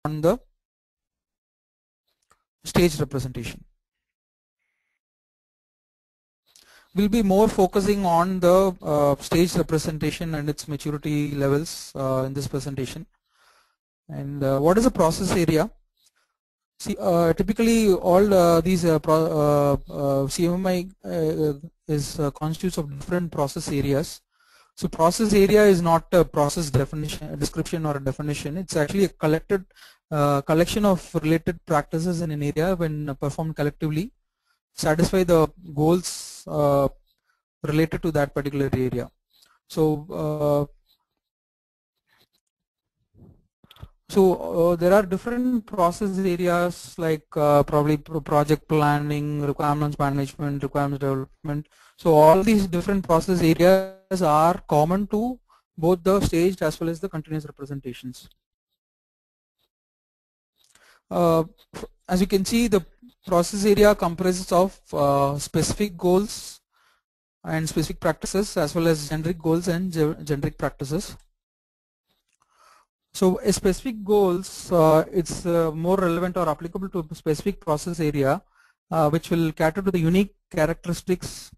on the stage representation. We'll be more focusing on the stage representation and its maturity levels in this presentation. And what is a process area? See, typically all these CMMI constitutes of different process areas. So process area is not a process description or a definition. It's actually a collection of related practices in an area when performed collectively satisfy the goals related to that particular area. So there are different process areas like probably project planning, requirements management, requirements development. So all these different process areas are common to both the staged as well as the continuous representations. As you can see, the process area comprises of specific goals and specific practices as well as generic goals and generic practices. So a specific goals, it's more relevant or applicable to a specific process area which will cater to the unique characteristics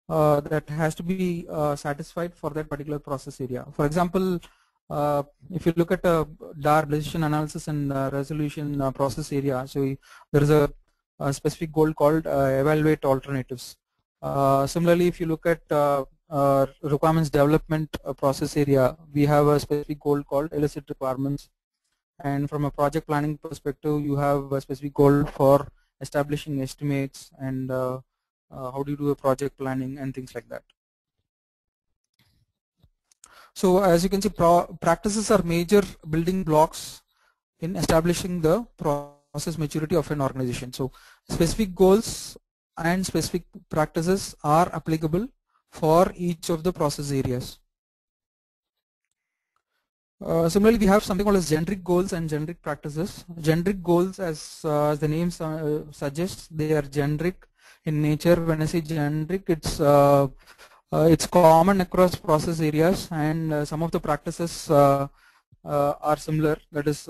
that has to be satisfied for that particular process area. For example, if you look at a DAR, decision analysis and resolution process area, so there is a specific goal called evaluate alternatives. Similarly, if you look at requirements development process area, we have a specific goal called elicit requirements, and from a project planning perspective you have a specific goal for establishing estimates and how do you do a project planning and things like that. So as you can see, practices are major building blocks in establishing the process maturity of an organization. So specific goals and specific practices are applicable for each of the process areas. Similarly, we have something called as generic goals and generic practices. Generic goals, as the name suggests, they are generic in nature. When I say generic, it's common across process areas, and some of the practices are similar. That is,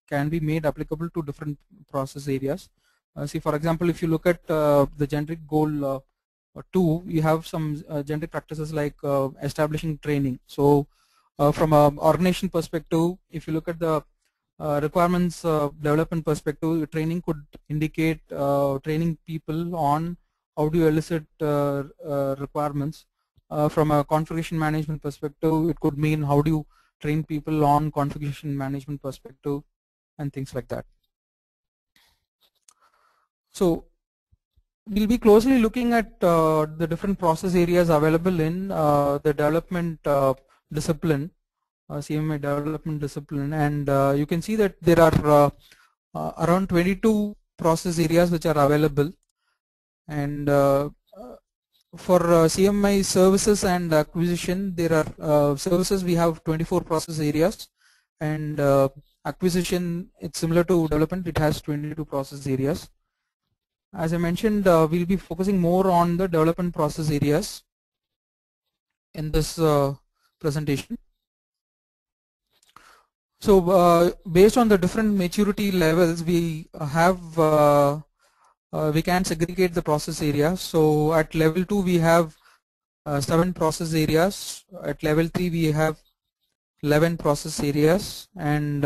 can be made applicable to different process areas. See, for example, if you look at the generic goal 2, you have some generic practices like establishing training. So from an organization perspective, if you look at the requirements development perspective, training could indicate training people on how do you elicit requirements. From a configuration management perspective, it could mean how do you train people on configuration management perspective and things like that. So we'll be closely looking at the different process areas available in the development discipline, CMMI development discipline, and you can see that there are around 22 process areas which are available, and for CMMI services and acquisition, there are services we have 24 process areas, and acquisition, it's similar to development, it has 22 process areas. As I mentioned, we'll be focusing more on the development process areas in this presentation. So based on the different maturity levels, we have we can segregate the process areas. So at level 2 we have 7 process areas. At level 3 we have 11 process areas, and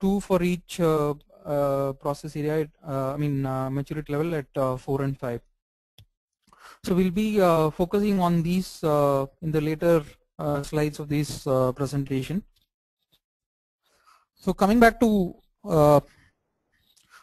2 for each process area, maturity level at 4 and 5. So we'll be focusing on these in the later slides of this presentation. So coming back to